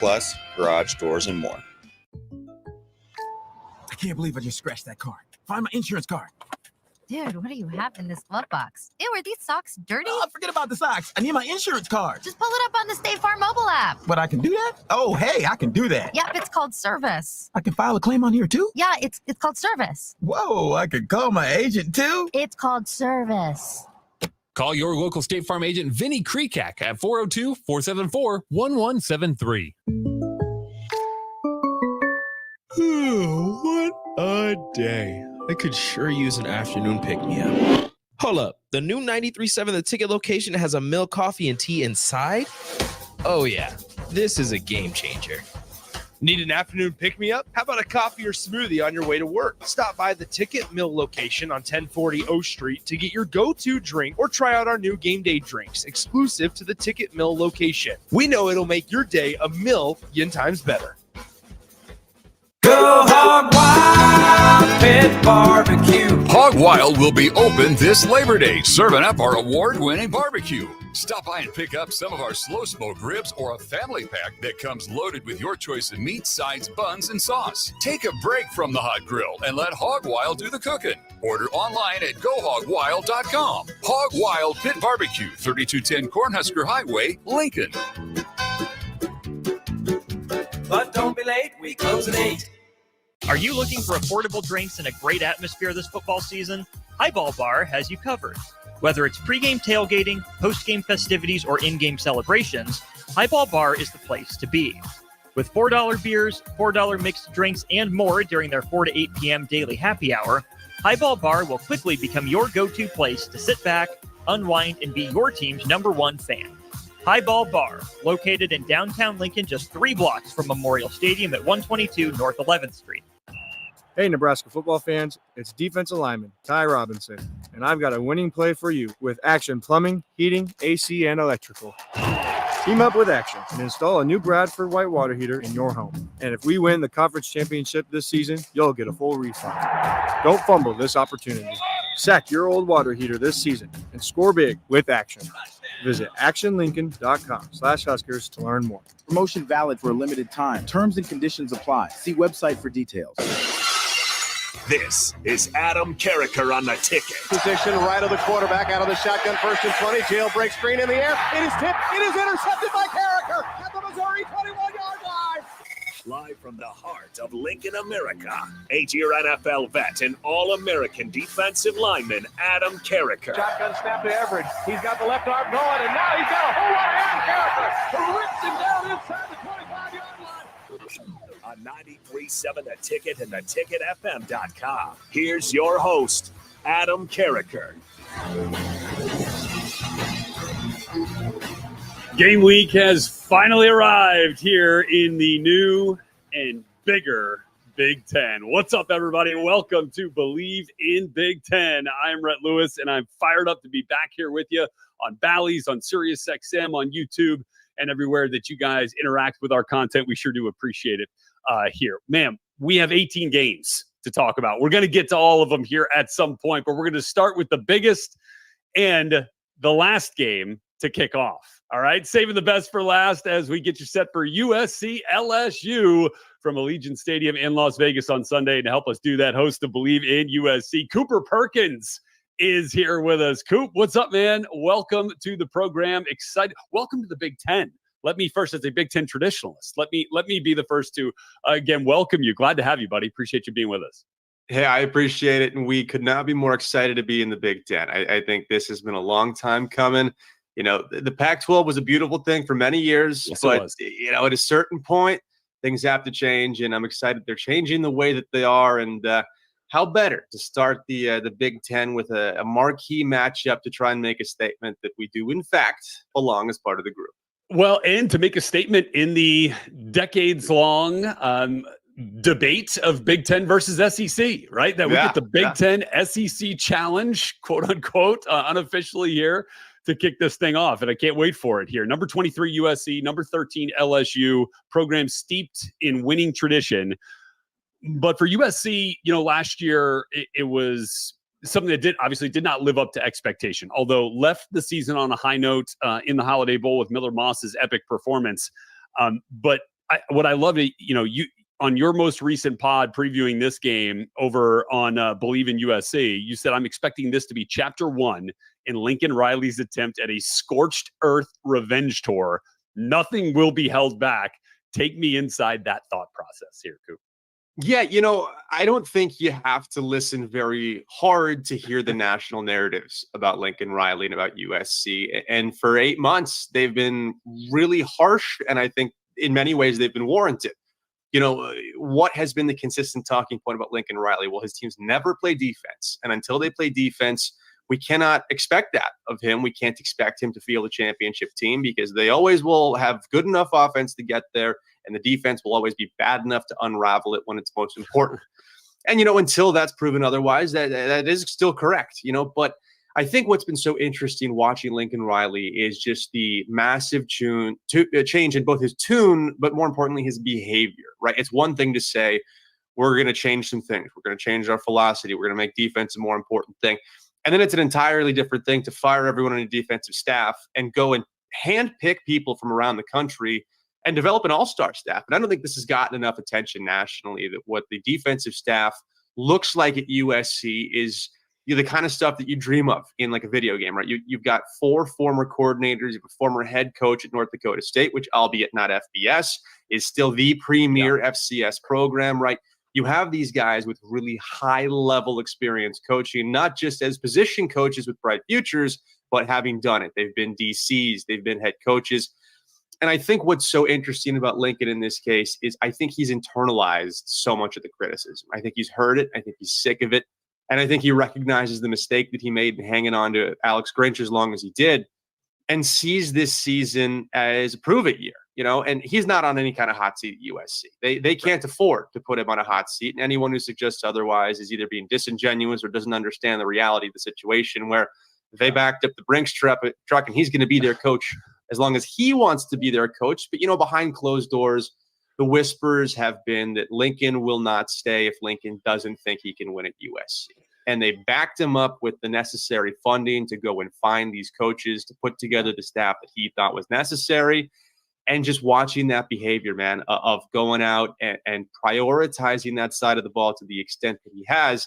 plus garage doors and more. I can't believe I just scratched that car. Find my insurance card. Dude, what do you have in this glove box? Ew, are these socks dirty? Oh, forget about the socks. I need my insurance card. Just pull it up on the State Farm mobile app. But I can do that? Oh, hey, I can do that. Yep, it's called service. I can file a claim on here too? Yeah, it's called service. Whoa, I can call my agent too? It's called service. Call your local State Farm agent, Vinny Krekak, at 402-474-1173. What a day. I could sure use an afternoon pick-me-up. Hold up. The new 93.7 The Ticket location has a milk, coffee, and tea inside? Oh, yeah. This is a game changer. Need an afternoon pick-me-up? How about a coffee or smoothie on your way to work? Stop by the Ticket Mill location on 1040 O Street to get your go-to drink or try out our new game day drinks exclusive to the Ticket Mill location. We know it'll make your day a million times better. Go Hog Wild Pit Barbecue. Hog Wild will be open this Labor Day, serving up our award-winning barbecue. Stop by and pick up some of our slow smoke ribs or a family pack that comes loaded with your choice of meat, sides, buns, and sauce. Take a break from the hot grill and let Hog Wild do the cooking. Order online at gohogwild.com. Hog Wild Pit Barbecue, 3210 Cornhusker Highway, Lincoln. But don't be late, we close at 8. Are you looking for affordable drinks and a great atmosphere this football season? Highball Bar has you covered. Whether it's pregame tailgating, postgame festivities, or in-game celebrations, Highball Bar is the place to be. With $4 beers, $4 mixed drinks, and more during their 4 to 8 p.m. daily happy hour, Highball Bar will quickly become your go-to place to sit back, unwind, and be your team's #1 fan. Highball Bar, located in downtown Lincoln, just 3 blocks from Memorial Stadium at 122 North 11th Street. Hey, Nebraska football fans, it's defensive lineman Ty Robinson, and I've got a winning play for you with Action Plumbing, Heating, AC, and Electrical. Team up with Action and install a new Bradford white water heater in your home. And if we win the conference championship this season, you'll get a full refund. Don't fumble this opportunity. Sack your old water heater this season and score big with Action. Visit actionlincoln.com/Huskers to learn more. Promotion valid for a limited time. Terms and conditions apply. See website for details. This is Adam Carricker on the Ticket. Position right of the quarterback, out of the shotgun, 1st and 20. Jailbreak screen in the air. It is tipped. It is intercepted by Carricker at the Missouri 21-yard line. Live from the heart of Lincoln, America, 8-year NFL vet and All-American defensive lineman Adam Carricker. Shotgun snap to Everett. He's got the left arm going, and now he's got a whole lot of Adam Carricker who rips him down inside the 25-yard line. On 93.7 The Ticket and theticketfm.com. Here's your host, Adam Carricker. Game week has finally arrived here in the new and bigger Big Ten. What's up, everybody? Welcome to Bleav in Big Ten. I'm Rhett Lewis, and I'm fired up to be back here with you on Bally's, on SiriusXM, on YouTube, and everywhere that you guys interact with our content. We sure do appreciate it here. Man, we have 18 games to talk about. We're going to get to all of them here at some point, but we're going to start with the biggest and the last game to kick off. All right, saving the best for last as we get you set for USC LSU from Allegiant Stadium in Las Vegas on Sunday. And to help us do that, host of Bleav in USC, Cooper Perkins is here with us. Coop, what's up, man? Welcome to the program. Excited. Welcome to the Big Ten. Let me first, as a Big Ten traditionalist, let me be the first to, again, welcome you. Glad to have you, buddy. Appreciate you being with us. Hey, I appreciate it. And we could not be more excited to be in the Big Ten. I think this has been a long time coming. You know, the Pac-12 was a beautiful thing for many years, yes, but, you know, at a certain point, things have to change. And I'm excited they're changing the way that they are. And how better to start the Big Ten with a marquee matchup to try and make a statement that we do, in fact, belong as part of the group. Well, and to make a statement in the decades-long debate of Big Ten versus SEC, right? That we get the Big Ten SEC challenge, quote unquote, unofficially here to kick this thing off. And I can't wait for it here. Number 23 USC, number 13 LSU, program steeped in winning tradition. But for USC, you know, last year it was something that did not live up to expectation, although left the season on a high note in the Holiday Bowl with Miller Moss's epic performance. But what I love to, you on your most recent pod previewing this game over on Bleav in USC, you said, I'm expecting this to be chapter 1 in Lincoln Riley's attempt at a scorched earth revenge tour. Nothing will be held back. Take me inside that thought process here, Coop. Yeah, I don't think you have to listen very hard to hear the national narratives about Lincoln Riley and about USC. And for 8 months, they've been really harsh. And I think in many ways they've been warranted. What has been the consistent talking point about Lincoln Riley? Well, his teams never play defense. And until they play defense, we cannot expect that of him. We can't expect him to field a championship team because they always will have good enough offense to get there. And the defense will always be bad enough to unravel it when it's most important. And, until that's proven otherwise, that is still correct, But I think what's been so interesting watching Lincoln Riley is just the massive change in both his tune, but more importantly, his behavior, right? It's one thing to say, we're going to change some things. We're going to change our philosophy. We're going to make defense a more important thing. And then it's an entirely different thing to fire everyone on a defensive staff and go and handpick people from around the country and develop an all-star staff. And I don't think this has gotten enough attention nationally, that what the defensive staff looks like at USC is the kind of stuff that you dream of in like a video game, right? You've got 4 former coordinators, you have a former head coach at North Dakota State, which, albeit not FBS, is still the premier FCS program, right? You have these guys with really high-level experience coaching, not just as position coaches with bright futures, but having done it. They've been DCs, they've been head coaches. And I think what's so interesting about Lincoln in this case is I think he's internalized so much of the criticism. I think he's heard it. I think he's sick of it. And I think he recognizes the mistake that he made in hanging on to Alex Grinch as long as he did, and sees this season as a prove-it year, and he's not on any kind of hot seat at USC. They can't afford to put him on a hot seat. And anyone who suggests otherwise is either being disingenuous or doesn't understand the reality of the situation, where they backed up the Brinks truck and he's going to be their coach as long as he wants to be their coach. But, behind closed doors, the whispers have been that Lincoln will not stay if Lincoln doesn't think he can win at USC. And they backed him up with the necessary funding to go and find these coaches to put together the staff that he thought was necessary. And just watching that behavior, man, of going out and prioritizing that side of the ball to the extent that he has,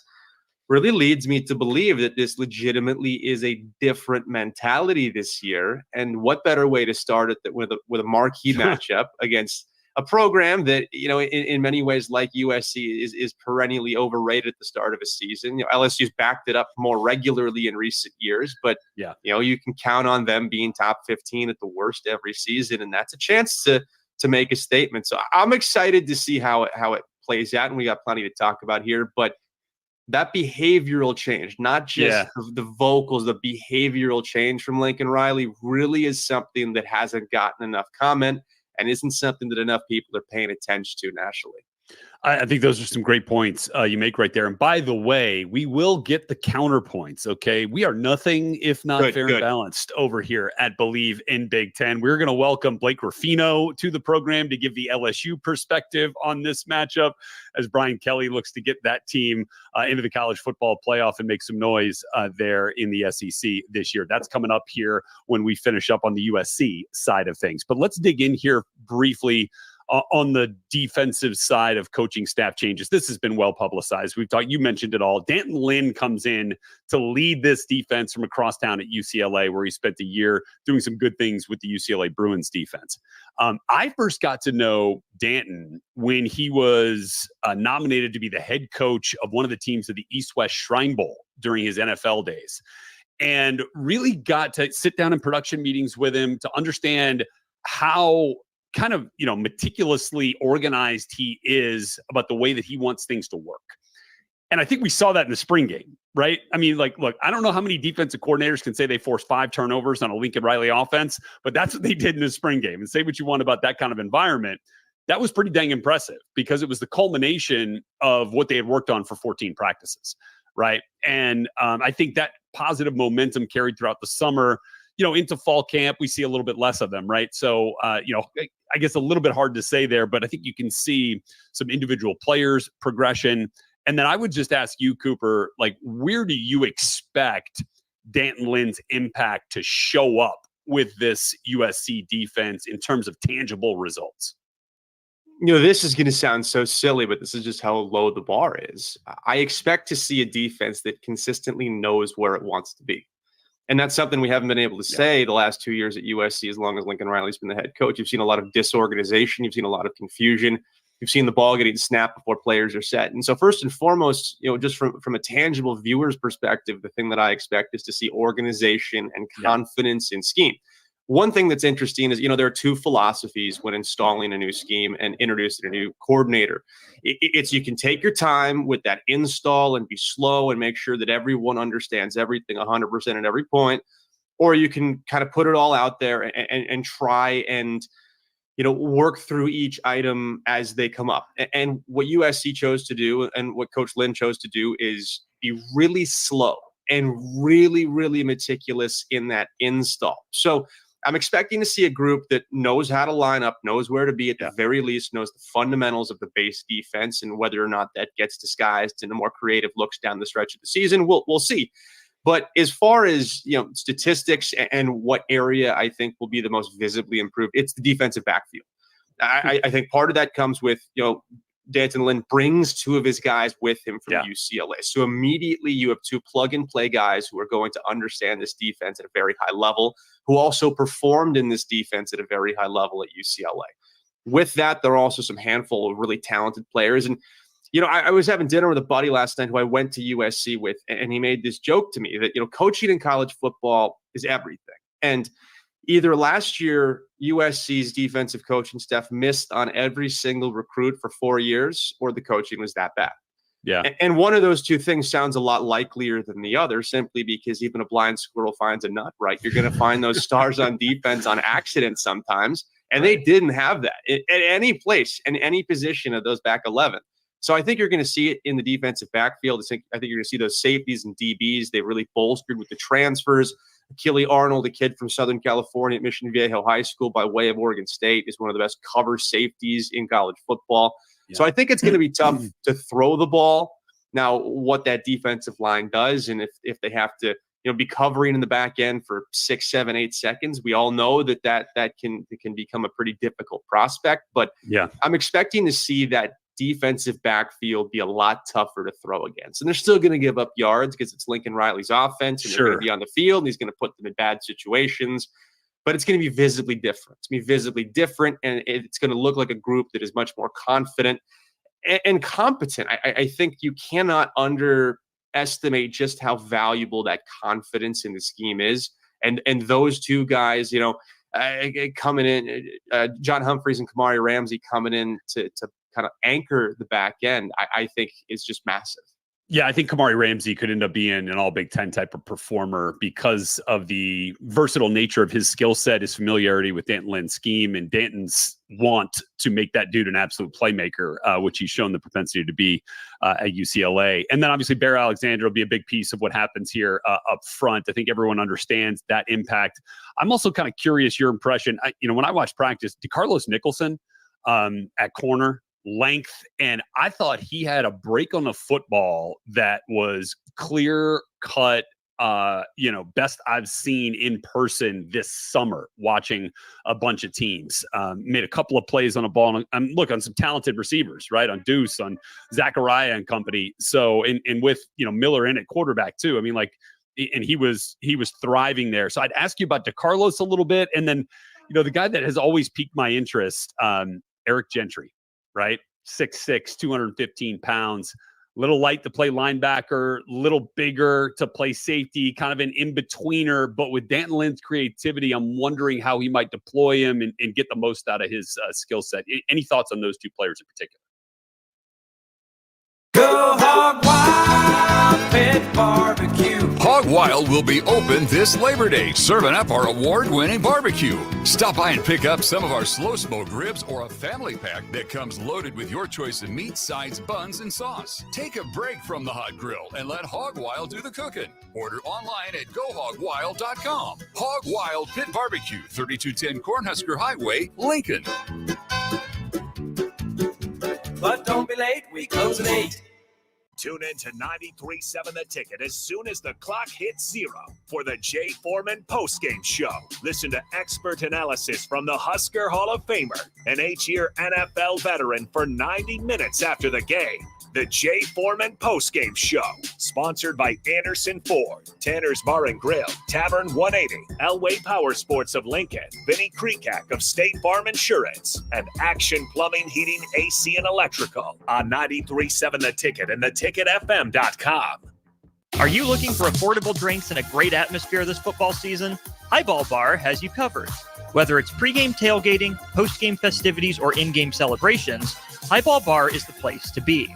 really leads me to believe that this legitimately is a different mentality this year. And what better way to start it than with a marquee matchup against a program that, in many ways, like USC, is perennially overrated at the start of a season. LSU's backed it up more regularly in recent years, but you can count on them being top 15 at the worst every season, and that's a chance to make a statement. So I'm excited to see how it plays out, and we got plenty to talk about here. But that behavioral change, not just the vocals, the behavioral change from Lincoln Riley, really is something that hasn't gotten enough comment and isn't something that enough people are paying attention to nationally. I think those are some great points you make right there. And by the way, we will get the counterpoints, okay? We are nothing if not fair and balanced over here at Bleav in Big Ten. We're going to welcome Blake Ruffino to the program to give the LSU perspective on this matchup as Brian Kelly looks to get that team into the college football playoff and make some noise there in the SEC this year. That's coming up here when we finish up on the USC side of things. But let's dig in here briefly on the defensive side of coaching staff changes. This has been well publicized. You mentioned it all. D'Anton Lynn comes in to lead this defense from across town at UCLA, where he spent a year doing some good things with the UCLA Bruins defense. I first got to know D'Anton when he was nominated to be the head coach of one of the teams of the East-West Shrine Bowl during his NFL days, and really got to sit down in production meetings with him to understand how kind of, meticulously organized he is about the way that he wants things to work. And I think we saw that in the spring game, right? I mean, look, I don't know how many defensive coordinators can say they forced 5 turnovers on a Lincoln Riley offense, but that's what they did in the spring game. And say what you want about that kind of environment. That was pretty dang impressive because it was the culmination of what they had worked on for 14 practices, right? And I think that positive momentum carried throughout the summer. Into fall camp, we see a little bit less of them, right? So, I guess a little bit hard to say there, but I think you can see some individual players progression. And then I would just ask you, Cooper, where do you expect D'Anton Lynn's impact to show up with this USC defense in terms of tangible results? This is going to sound so silly, but this is just how low the bar is. I expect to see a defense that consistently knows where it wants to be. And that's something we haven't been able to say the last 2 years at USC as long as Lincoln Riley's been the head coach. You've seen a lot of disorganization. You've seen a lot of confusion. You've seen the ball getting snapped before players are set. And so first and foremost, just from a tangible viewer's perspective, the thing that I expect is to see organization and confidence in scheme. One thing that's interesting is, there are two philosophies when installing a new scheme and introducing a new coordinator. It's you can take your time with that install and be slow and make sure that everyone understands everything 100% at every point, or you can kind of put it all out there and try and work through each item as they come up. And what USC chose to do and what Coach Lynn chose to do is be really slow and really, really meticulous in that install. So I'm expecting to see a group that knows how to line up, knows where to be at the very least, knows the fundamentals of the base defense, and whether or not that gets disguised into more creative looks down the stretch of the season, we'll see. But as far as statistics and what area I think will be the most visibly improved, it's the defensive backfield. I think part of that comes with D'Anton Lynn brings two of his guys with him from UCLA. So immediately you have two plug-and-play guys who are going to understand this defense at a very high level, who also performed in this defense at a very high level at UCLA. With that, there are also some handful of really talented players. And, I was having dinner with a buddy last night who I went to USC with, and he made this joke to me that, coaching in college football is everything. And either last year, USC's defensive coaching staff missed on every single recruit for 4 years, or the coaching was that bad. Yeah. And one of those two things sounds a lot likelier than the other, simply because even a blind squirrel finds a nut, right? You're going to find those stars on defense on accident sometimes, and they didn't have that at any place, in any position of those back 11. So I think you're going to see it in the defensive backfield. I think you're going to see those safeties and DBs. They really bolstered with the transfers. Achille Arnold, a kid from Southern California at Mission Viejo High School by way of Oregon State, is one of the best cover safeties in college football. Yeah. So I think it's going to be tough to throw the ball. Now, what that defensive line does, and if they have to be covering in the back end for 6, 7, 8 seconds, we all know that can become a pretty difficult prospect. But I'm expecting to see that defensive backfield be a lot tougher to throw against. And they're still going to give up yards because it's Lincoln Riley's offense, and they're going to be on the field, and he's going to put them in bad situations. But it's going to be visibly different. It's going to be visibly different, and it's going to look like a group that is much more confident and competent. I think you cannot underestimate just how valuable that confidence in the scheme is. And those two guys, coming in, John Humphreys and Kamari Ramsey coming in to kind of anchor the back end, I think is just massive. Yeah, I think Kamari Ramsey could end up being an all Big Ten type of performer because of the versatile nature of his skill set, his familiarity with D'Anton Lynn's scheme, and D'Anton's want to make that dude an absolute playmaker, which he's shown the propensity to be at UCLA. And then obviously Bear Alexander will be a big piece of what happens here up front. I think everyone understands that impact. I'm also kind of curious your impression. When I watch practice, DeCarlos Nicholson at corner, length, and I thought he had a break on the football that was clear cut, best I've seen in person this summer watching a bunch of teams. Made a couple of plays on a ball and look on some talented receivers, right? On Deuce, on Zachariah and company. So, and with, Miller in at quarterback too. I mean, and he was thriving there. So I'd ask you about DeCarlos a little bit. And then, the guy that has always piqued my interest, Eric Gentry. Right? 6'6", 215 pounds, little light to play linebacker, little bigger to play safety, kind of an in-betweener. But with D'Anton Lynn's creativity, I'm wondering how he might deploy him and get the most out of his skill set. Any thoughts on those two players in particular? Go Hog Wild Pit Barbecue. Hog Wild will be open this Labor Day, serving up our award-winning barbecue. Stop by and pick up some of our slow smoked ribs or a family pack that comes loaded with your choice of meat, sides, buns, and sauce. Take a break from the hot grill and let Hog Wild do the cooking. Order online at gohogwild.com. Hog Wild Pit Barbecue, 3210 Cornhusker Highway, Lincoln. But don't be late, we close at 8. Tune in to 93.7 The Ticket as soon as the clock hits 0 for the Jay Foreman postgame show. Listen to expert analysis from the Husker Hall of Famer, an 8-year NFL veteran, for 90 minutes after the game. The Jay Foreman postgame show, sponsored by Anderson Ford, Tanner's Bar and Grill, Tavern 180, Elway Power Sports of Lincoln, Vinny Krekak of State Farm Insurance, and Action Plumbing, Heating, AC, and Electrical on 93.7 The Ticket and theticketfm.com. Are you looking for affordable drinks and a great atmosphere this football season? Highball Bar has you covered. Whether it's pregame tailgating, postgame festivities, or in-game celebrations, Highball Bar is the place to be.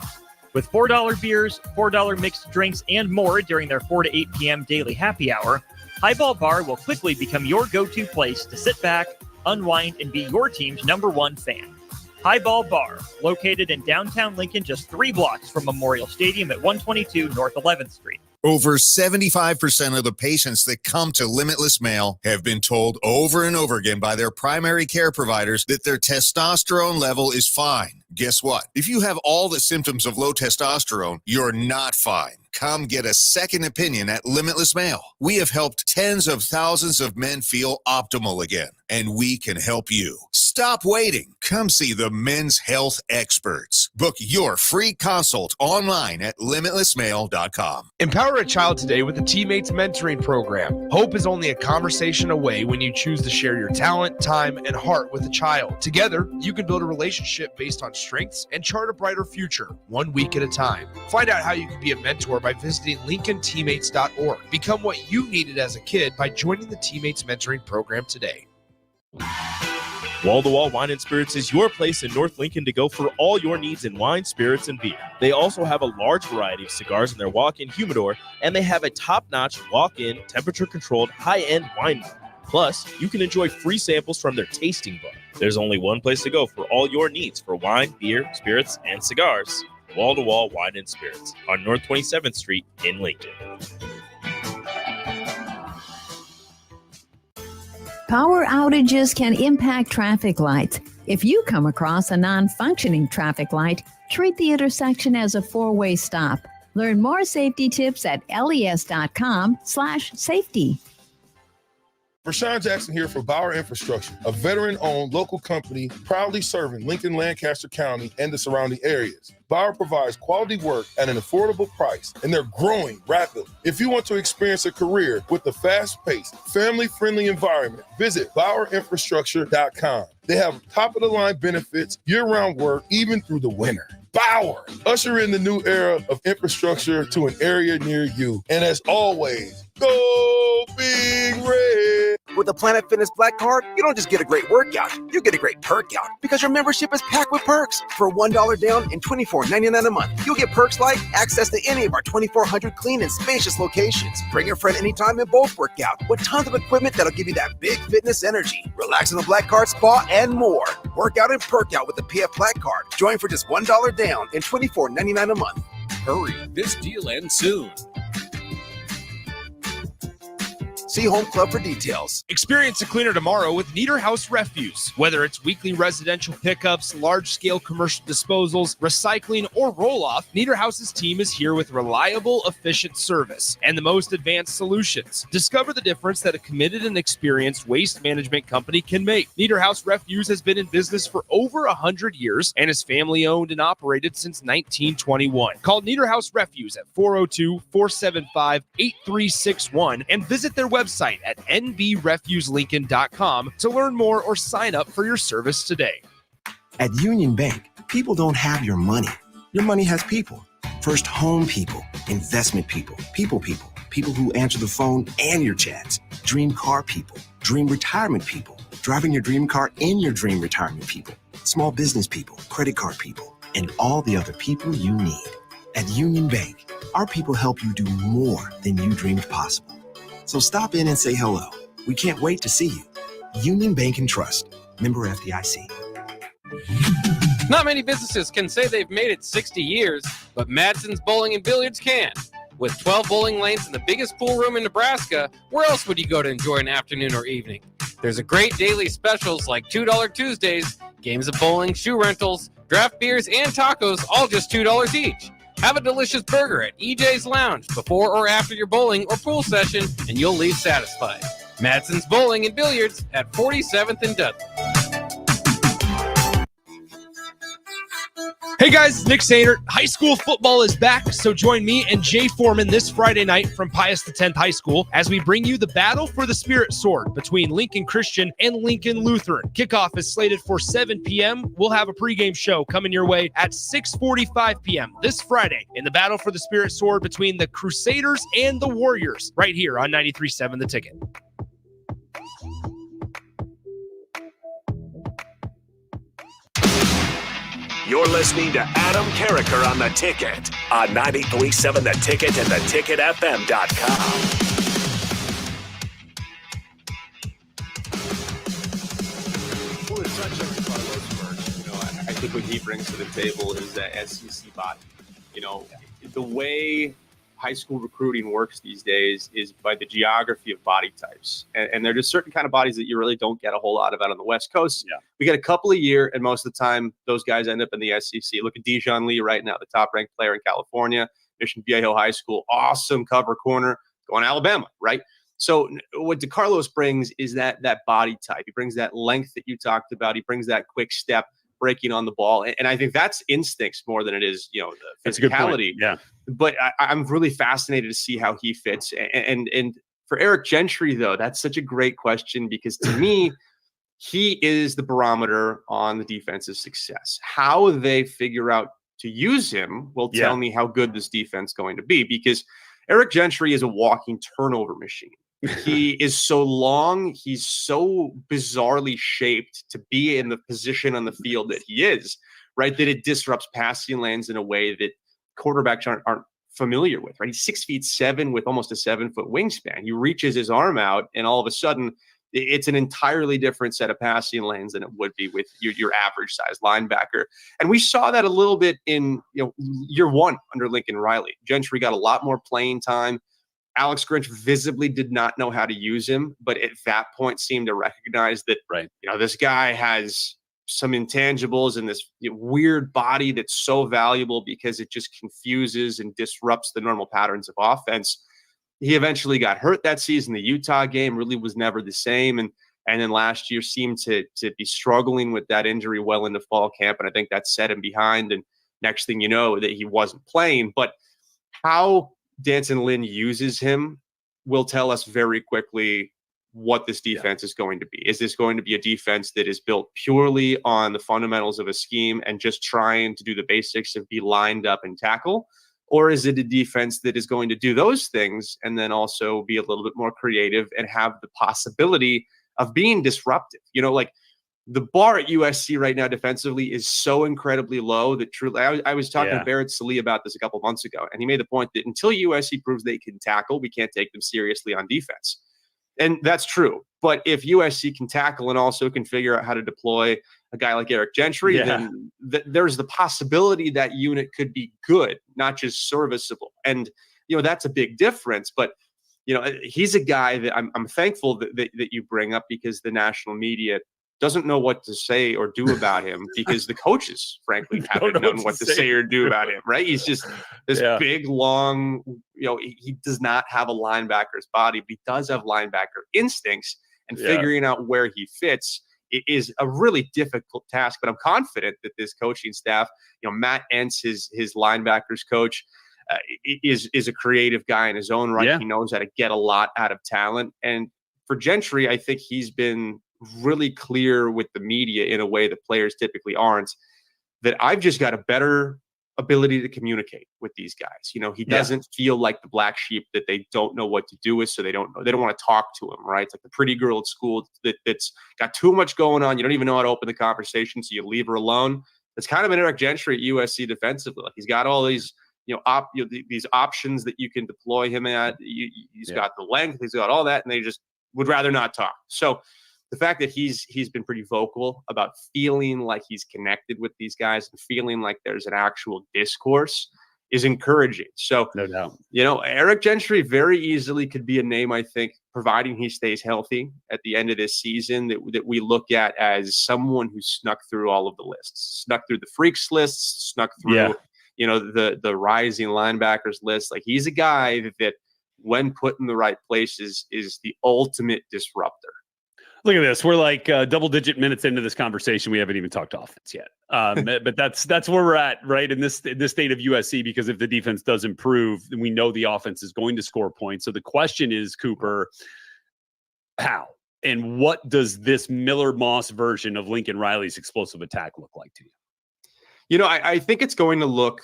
With $4 beers, $4 mixed drinks, and more during their 4 to 8 p.m. daily happy hour, Highball Bar will quickly become your go-to place to sit back, unwind, and be your team's #1 fan. Highball Bar, located in downtown Lincoln, just 3 blocks from Memorial Stadium at 122 North 11th Street. Over 75% of the patients that come to Limitless Male have been told over and over again by their primary care providers that their testosterone level is fine. Guess what? If you have all the symptoms of low testosterone, you're not fine. Come get a second opinion at Limitless Male. We have helped tens of thousands of men feel optimal again, and we can help you. Stop waiting. Come see the men's health experts. Book your free consult online at limitlessmale.com. Empower a child today with the Teammates Mentoring Program. Hope is only a conversation away when you choose to share your talent, time, and heart with a child. Together, you can build a relationship based on strengths and chart a brighter future, 1 week at a time. Find out how you can be a mentor by visiting LincolnTeammates.org. Become what you needed as a kid by joining the Teammates Mentoring Program today. Wall to Wall Wine and Spirits is your place in North Lincoln to go for all your needs in wine, spirits, and beer. They also have a large variety of cigars in their walk-in humidor, and they have a top-notch walk-in, temperature-controlled, high-end wine bar. Plus, you can enjoy free samples from their tasting bar. There's only one place to go for all your needs for wine, beer, spirits, and cigars. Wall to Wall Wine and Spirits on North 27th Street in Lincoln. Power outages can impact traffic lights. If you come across a non-functioning traffic light, treat the intersection as a 4-way stop. Learn more safety tips at les.com/safety. Rashawn Jackson here for Bauer Infrastructure, a veteran-owned local company proudly serving Lincoln, Lancaster County, and the surrounding areas. Bauer provides quality work at an affordable price, and they're growing rapidly. If you want to experience a career with a fast-paced, family-friendly environment, visit BauerInfrastructure.com. They have top-of-the-line benefits, year-round work, even through the winter. Bauer, usher in the new era of infrastructure to an area near you. And as always, go Big Red. With the Planet Fitness Black Card, you don't just get a great workout, you get a great perk out because your membership is packed with perks. For $1 down and $24.99 a month, you'll get perks like access to any of our 2,400 clean and spacious locations. Bring your friend anytime and both work out with tons of equipment that'll give you that big fitness energy. Relax in the Black Card spa and more. Work out and perk out with the PF Black Card. Join for just $1 down and $24.99 a month. Hurry, this deal ends soon. See Home Club for details. Experience a cleaner tomorrow with Nieder House Refuse. Whether it's weekly residential pickups, large-scale commercial disposals, recycling, or roll-off, Nieder House's team is here with reliable, efficient service and the most advanced solutions. Discover the difference that a committed and experienced waste management company can make. Nieder House Refuse has been in business for over 100 years and is family-owned and operated since 1921. Call Nieder House Refuse at 402-475-8361 and visit their website at nbrefuselincoln.com to learn more or sign up for your service today. At Union Bank, people don't have your money. Your money has people. First home people, investment people, people who answer the phone and your chats, dream car people, dream retirement people, driving your dream car in your dream retirement people, small business people, credit card people, and all the other people you need. At Union Bank, our people help you do more than you dreamed possible. So stop in and say hello. We can't wait to see you. Union Bank and Trust. Member FDIC. Not many businesses can say they've made it 60 years, but Madsen's Bowling and Billiards can. With 12 bowling lanes and the biggest pool room in Nebraska, where else would you go to enjoy an afternoon or evening? There's a great daily specials like $2 Tuesdays, games of bowling, shoe rentals, draft beers, and tacos, all just $2 each. Have a delicious burger at EJ's Lounge before or after your bowling or pool session, and you'll leave satisfied. Madsen's Bowling and Billiards at 47th and Dudley. Hey guys, it's Nick Sainert. High school football is back, so join me and Jay Foreman this Friday night from Pius X High School as we bring you the battle for the Spirit Sword between Lincoln Christian and Lincoln Lutheran. Kickoff is slated for 7 p.m. We'll have a pregame show coming your way at 6:45 p.m. this Friday in the battle for the Spirit Sword between the Crusaders and the Warriors right here on 93.7 The Ticket. You're listening to Adam Carricker on The Ticket on 93.7 The Ticket and theticketfm.com. Well, it's not just Carlos Burch. I think what he brings to the table is that SEC body. The way high school recruiting works these days is by the geography of body types. And there are just certain kind of bodies that you really don't get a whole lot of out on the West Coast. Yeah. We get a couple a year, and most of the time, those guys end up in the SEC. Look at Dijon Lee right now, the top-ranked player in California, Mission Viejo High School, awesome cover corner, going to Alabama, right? So what DeCarlos brings is that body type. He brings that length that you talked about. He brings that quick step, breaking on the ball. And I think that's instincts more than it is, the physicality. Yeah. But I'm really fascinated to see how he fits. And for Eric Gentry, though, that's such a great question because to me, he is the barometer on the defense's success. How they figure out to use him will tell me how good this defense is going to be because Eric Gentry is a walking turnover machine. He is so long. He's so bizarrely shaped to be in the position on the field that he is, right? That it disrupts passing lanes in a way that quarterbacks aren't familiar with, right? He's 6'7" with almost a 7-foot wingspan. He reaches his arm out, and all of a sudden, it's an entirely different set of passing lanes than it would be with your average size linebacker. And we saw that a little bit in year one under Lincoln Riley. Gentry got a lot more playing time. Alex Grinch visibly did not know how to use him, but at that point seemed to recognize that, this guy has some intangibles and this weird body that's so valuable because it just confuses and disrupts the normal patterns of offense. He eventually got hurt that season. The Utah game really was never the same. And then last year seemed to be struggling with that injury well into fall camp. And I think that set him behind. And next thing you know, that he wasn't playing. But how Danson Lynn uses him will tell us very quickly what this defense is going to be. Is this going to be a defense that is built purely on the fundamentals of a scheme and just trying to do the basics of be lined up and tackle? Or is it a defense that is going to do those things and then also be a little bit more creative and have the possibility of being disruptive? The bar at USC right now defensively is so incredibly low that truly, I was talking to Barrett Salee about this a couple months ago, and he made the point that until USC proves they can tackle, we can't take them seriously on defense. And that's true. But if USC can tackle and also can figure out how to deploy a guy like Eric Gentry, then there's the possibility that unit could be good, not just serviceable. And, that's a big difference. But, he's a guy that I'm thankful that you bring up because the national media doesn't know what to say or do about him because the coaches, frankly, haven't known what to say or do about him, right? He's just this big, long, he does not have a linebacker's body, but he does have linebacker instincts, and figuring out where he fits is a really difficult task. But I'm confident that this coaching staff, Matt Entz, his linebackers coach, is a creative guy in his own right. Yeah. He knows how to get a lot out of talent. And for Gentry, I think he's been really clear with the media in a way that players typically aren't, that I've just got a better ability to communicate with these guys. He doesn't feel like the black sheep that they don't know what to do with, so they don't want to talk to him, right? It's like the pretty girl at school that's got too much going on. You don't even know how to open the conversation, so you leave her alone. It's kind of an Eric Gentry at USC defensively. Like he's got all these these options that you can deploy him at. He's got the length, he's got all that, and they just would rather not talk. So the fact that he's been pretty vocal about feeling like he's connected with these guys and feeling like there's an actual discourse is encouraging. So, no doubt, Eric Gentry very easily could be a name, I think, providing he stays healthy at the end of this season, that we look at as someone who snuck through all of the lists, snuck through the freaks lists, snuck through the rising linebackers list. Like, he's a guy that when put in the right places is the ultimate disruptor. Look at this. We're like double-digit minutes into this conversation. We haven't even talked offense yet. But that's where we're at, right, in this state of USC, because if the defense does improve, then we know the offense is going to score points. So the question is, Cooper, how? And what does this Miller Moss version of Lincoln Riley's explosive attack look like to you? I think it's going to look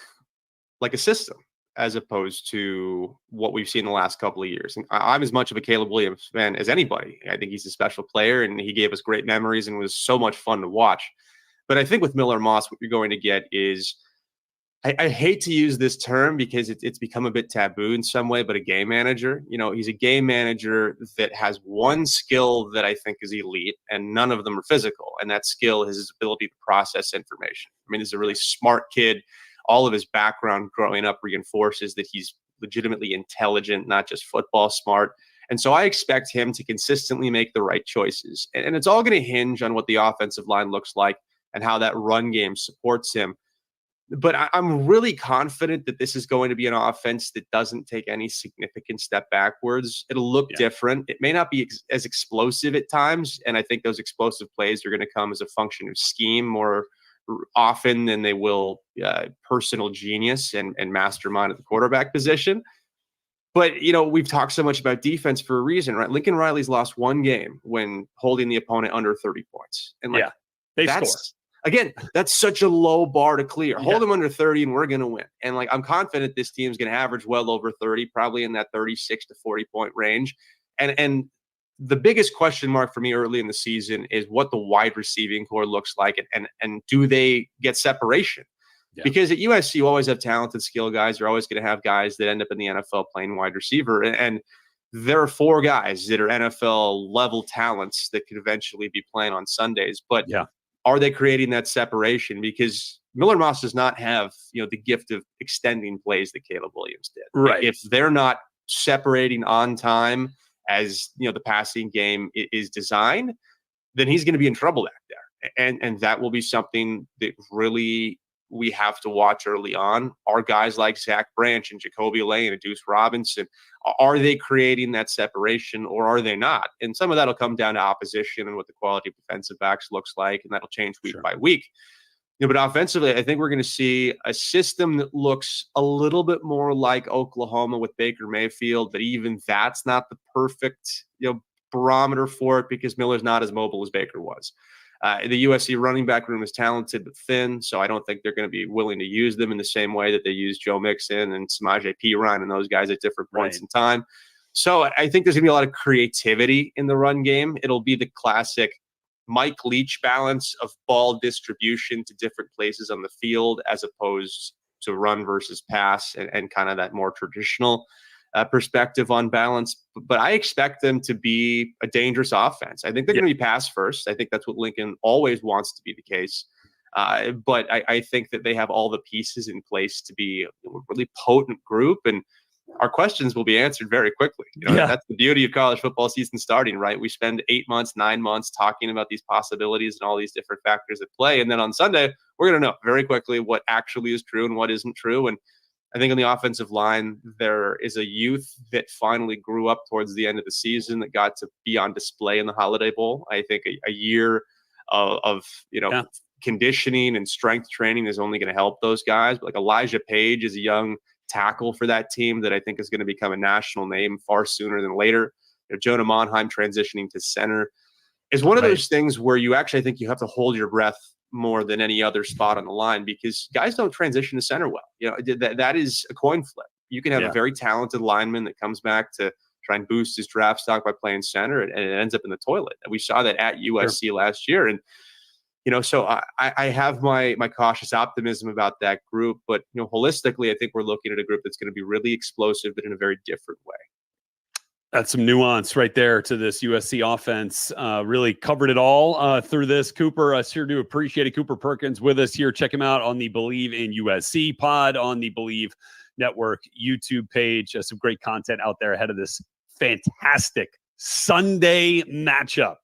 like a system as opposed to what we've seen the last couple of years. And I'm as much of a Caleb Williams fan as anybody. I think he's a special player, and he gave us great memories and was so much fun to watch. But I think with Miller Moss, what you're going to get is, I hate to use this term because it's become a bit taboo in some way, but a game manager. He's a game manager that has one skill that I think is elite, and none of them are physical. And that skill is his ability to process information. I mean, he's a really smart kid. All of his background growing up reinforces that he's legitimately intelligent, not just football smart. And so I expect him to consistently make the right choices. And it's all going to hinge on what the offensive line looks like and how that run game supports him. But I'm really confident that this is going to be an offense that doesn't take any significant step backwards. It'll look different. It may not be as explosive at times. And I think those explosive plays are going to come as a function of scheme more often than they will personal genius and mastermind at the quarterback position. But, we've talked so much about defense for a reason, right? Lincoln Riley's lost one game when holding the opponent under 30 points. And they score. Again, that's such a low bar to clear. Hold them under 30 and we're going to win. And I'm confident this team's going to average well over 30, probably in that 36 to 40 point range. And the biggest question mark for me early in the season is what the wide receiving core looks like, and do they get separation? Yeah. Because at USC, you always have talented skill guys. You're always going to have guys that end up in the NFL playing wide receiver. And there are 4 guys that are NFL level talents that could eventually be playing on Sundays. But are they creating that separation? Because Miller Moss does not have, the gift of extending plays that Caleb Williams did. Right. If they're not separating on time as, the passing game is designed, then he's going to be in trouble back there. And that will be something that really we have to watch early on. Are guys like Zach Branch and Jacoby Lane and Deuce Robinson, are they creating that separation or are they not? And some of that will come down to opposition and what the quality of defensive backs looks like, and that'll change week by week. But offensively, I think we're going to see a system that looks a little bit more like Oklahoma with Baker Mayfield, but even that's not the perfect, barometer for it because Miller's not as mobile as Baker was. The USC running back room is talented but thin, so I don't think they're going to be willing to use them in the same way that they use Joe Mixon and Samaje Perine and those guys at different points in time. So I think there's going to be a lot of creativity in the run game. It'll be the classic Mike Leach balance of ball distribution to different places on the field as opposed to run versus pass and kind of that more traditional perspective on balance. But I expect them to be a dangerous offense. I think they're going to be pass first. I think that's what Lincoln always wants to be the case. But I think that they have all the pieces in place to be a really potent group. And our questions will be answered very quickly. That's the beauty of college football season starting, right? We spend 8 months, 9 months talking about these possibilities and all these different factors at play. And then on Sunday, we're going to know very quickly what actually is true and what isn't true. And I think on the offensive line, there is a youth that finally grew up towards the end of the season that got to be on display in the Holiday Bowl. I think a year of conditioning and strength training is only going to help those guys. But like Elijah Page is a young tackle for that team that I think is going to become a national name far sooner than later. Jonah Monheim transitioning to center is one of those things where you actually think you have to hold your breath more than any other spot on the line because guys don't transition to center well. That is a coin flip. You can have a very talented lineman that comes back to try and boost his draft stock by playing center, and it ends up in the toilet. We saw that at USC last year. And, so I have my cautious optimism about that group, but, holistically, I think we're looking at a group that's going to be really explosive, but in a very different way. That's some nuance right there to this USC offense. Really covered it all through this. Cooper, I sure do appreciate it. Cooper Perkins with us here. Check him out on the Bleav in USC pod on the Bleav Network YouTube page. Some great content out there ahead of this fantastic Sunday matchup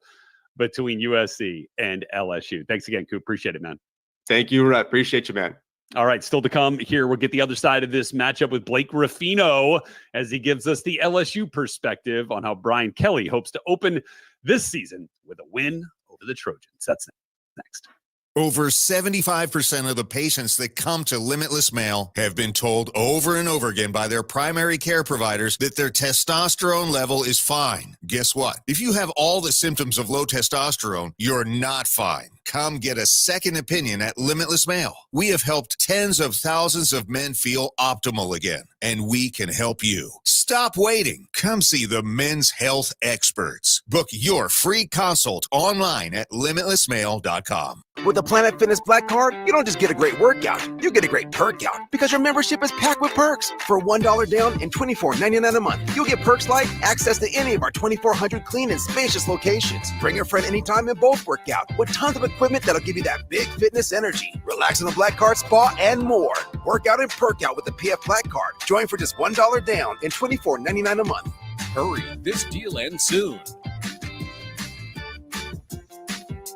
between USC and LSU. Thanks again, Coop. Appreciate it, man. Thank you, Rhett. Appreciate you, man. All right, still to come here. We'll get the other side of this matchup with Blake Ruffino as he gives us the LSU perspective on how Brian Kelly hopes to open this season with a win over the Trojans. That's next. Over 75% of the patients that come to Limitless Male have been told over and over again by their primary care providers that their testosterone level is fine. Guess what? If you have all the symptoms of low testosterone, you're not fine. Come get a second opinion at Limitless Male. We have helped tens of thousands of men feel optimal again, and we can help you. Stop waiting. Come see the men's health experts. Book your free consult online at limitlessmale.com. With the Planet Fitness Black Card, you don't just get a great workout, you get a great perk out because your membership is packed with perks. For $1 down and $24.99 a month, you'll get perks like access to any of our 2,400 clean and spacious locations. Bring your friend anytime and both work out with tons of equipment that'll give you that big fitness energy. Relax in the Black Card spa and more. Work out and perk out with the PF Black Card. Join for just $1 down and $24.99 a month. Hurry, this deal ends soon.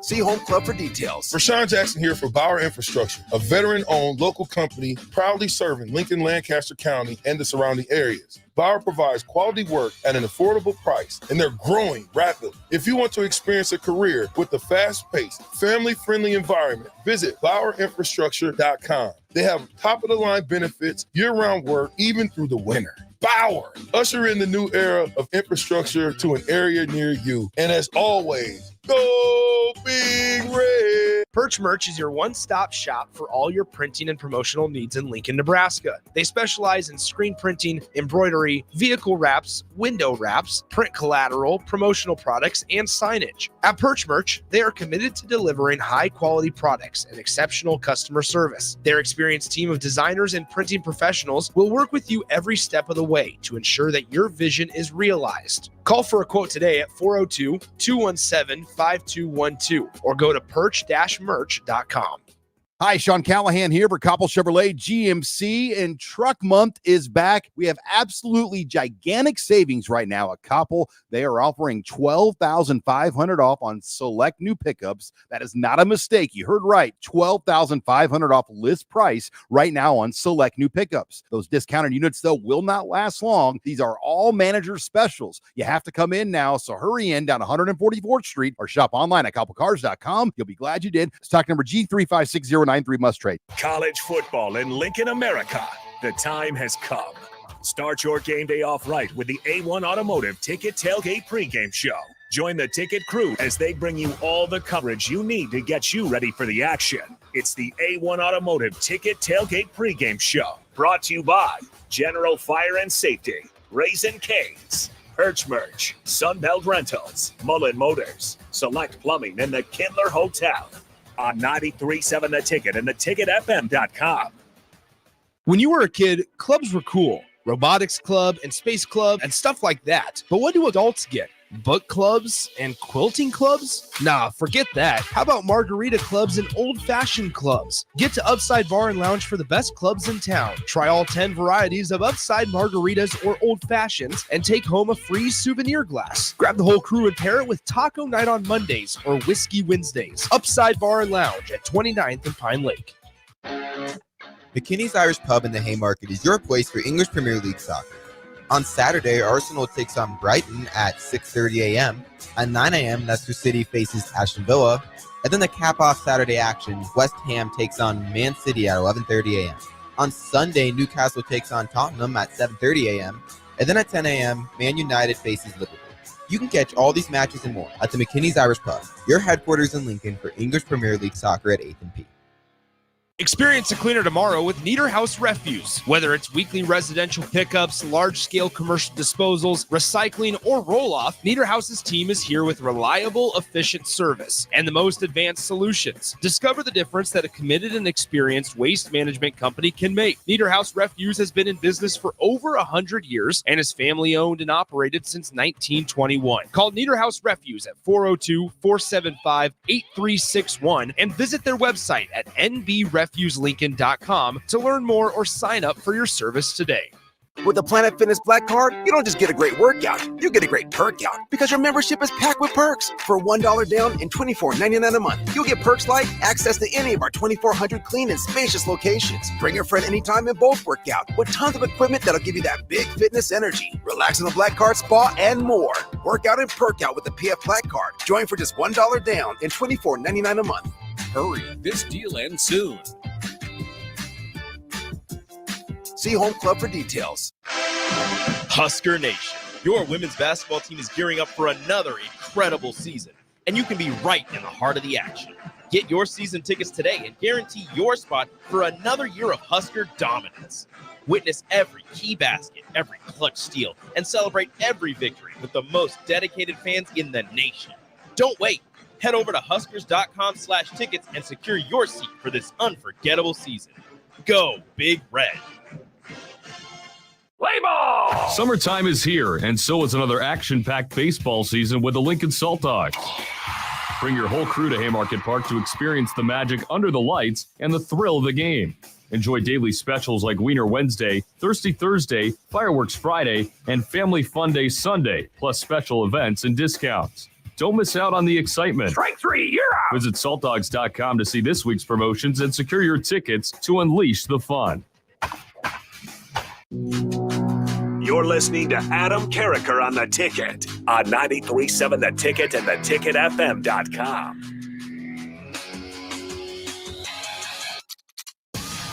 See Home Club for details. Rashawn Jackson here for Bauer Infrastructure, a veteran-owned local company proudly serving Lincoln, Lancaster County, and the surrounding areas. Bauer provides quality work at an affordable price, and they're growing rapidly. If you want to experience a career with a fast-paced, family-friendly environment, visit BauerInfrastructure.com. They have top-of-the-line benefits, year-round work, even through the winter. Bauer, usher in the new era of infrastructure to an area near you. And as always, go Big Red! Perch Merch is your one-stop shop for all your printing and promotional needs in Lincoln, Nebraska. They specialize in screen printing, embroidery, vehicle wraps, window wraps, print collateral, promotional products, and signage. At Perch Merch, they are committed to delivering high-quality products and exceptional customer service. Their experienced team of designers and printing professionals will work with you every step of the way to ensure that your vision is realized. Call for a quote today at 402-217-5212 or go to perch-merch.com. Hi, Sean Callahan here for Koppel Chevrolet GMC, and Truck Month is back. We have absolutely gigantic savings right now at Koppel. They are offering $12,500 off on select new pickups. That is not a mistake. You heard right. $12,500 off list price right now on select new pickups. Those discounted units, though, will not last long. These are all manager specials. You have to come in now, so hurry in down 144th Street or shop online at koppelcars.com. You'll be glad you did. Stock number G35609. 93 must trade. College football in Lincoln, America. The time has come. Start your game day off right with the A1 Automotive Ticket Tailgate pregame show. Join the ticket crew as they bring you all the coverage you need to get you ready for the action. It's the A1 Automotive Ticket Tailgate pregame show. Brought to you by General Fire and Safety, Raisin Canes, Perch Merch, Sunbelt Rentals, Mullen Motors, Select Plumbing, and the Kindler Hotel. On 93.7 The Ticket and theticketfm.com. When you were a kid, clubs were cool. Robotics club and space club and stuff like that. But what do adults get? Book clubs and quilting clubs? Nah, forget that. How about margarita clubs and old-fashioned clubs? Get to Upside Bar and Lounge for the best clubs in town. Try all 10 varieties of Upside margaritas or old fashions and take home a free souvenir glass. Grab the whole crew and pair it with taco night on Mondays or whiskey Wednesdays. Upside Bar and Lounge at 29th and Pine Lake. McKinney's Irish Pub in the Haymarket is your place for English Premier League soccer. On Saturday, Arsenal takes on Brighton at 6:30 a.m. At 9 a.m., Leicester City faces Aston Villa. And then the cap-off Saturday action, West Ham takes on Man City at 11:30 a.m. On Sunday, Newcastle takes on Tottenham at 7:30 a.m. And then at 10 a.m., Man United faces Liverpool. You can catch all these matches and more at the McKinney's Irish Pub, your headquarters in Lincoln for English Premier League soccer at 8th and P. Experience a cleaner tomorrow with Nieder House Refuse. Whether it's weekly residential pickups, large-scale commercial disposals, recycling, or roll-off, Nieder House's team is here with reliable, efficient service and the most advanced solutions. Discover the difference that a committed and experienced waste management company can make. Nieder House Refuse has been in business for over 100 years and is family-owned and operated since 1921. Call Nieder House Refuse at 402-475-8361 and visit their website at nbrefuselincoln.com to learn more or sign up for your service today. With the Planet Fitness Black Card, you don't just get a great workout, you get a great perk out because your membership is packed with perks. For $1 down and $24.99 a month, you'll get perks like access to any of our 2,400 clean and spacious locations. Bring your friend anytime and both work out with tons of equipment that'll give you that big fitness energy. Relax in the Black Card spa and more. Work out and perk out with the PF Black Card. Join for just $1 down and $24.99 a month. Hurry. This deal ends soon. See Home Club for details. Husker Nation, your women's basketball team is gearing up for another incredible season, and you can be right in the heart of the action. Get your season tickets today and guarantee your spot for another year of Husker dominance. Witness every key basket, every clutch steal, and celebrate every victory with the most dedicated fans in the nation. Don't wait. Head over to Huskers.com/tickets and secure your seat for this unforgettable season. Go Big Red. Play ball! Summertime is here, and so is another action-packed baseball season with the Lincoln Salt Dogs. Bring your whole crew to Haymarket Park to experience the magic under the lights and the thrill of the game. Enjoy daily specials like Wiener Wednesday, Thirsty Thursday, Fireworks Friday, and Family Fun Day Sunday, plus special events and discounts. Don't miss out on the excitement. Strike three, you're out. Visit saltdogs.com to see this week's promotions and secure your tickets to unleash the fun. You're listening to Adam Carricker on The Ticket on 93.7 The Ticket and theticketfm.com.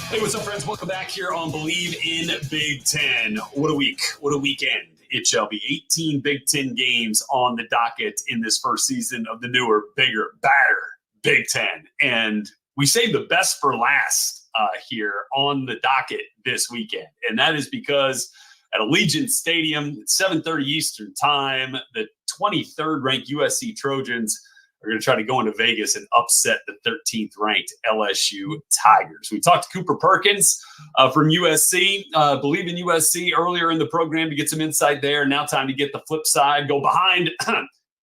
Hey, what's up, friends? Welcome back here on Bleav in Big Ten. What a week. What a weekend. It shall be 18 Big Ten games on the docket in this first season of the newer, bigger, badder Big Ten. And we saved the best for last here on the docket this weekend. And that is because at Allegiant Stadium at 7:30 Eastern time, the 23rd ranked USC Trojans are going to try to go into Vegas and upset the 13th ranked LSU Tigers. We talked to Cooper Perkins from USC, Bleav in USC earlier in the program to get some insight there. Now time to get the flip side, go behind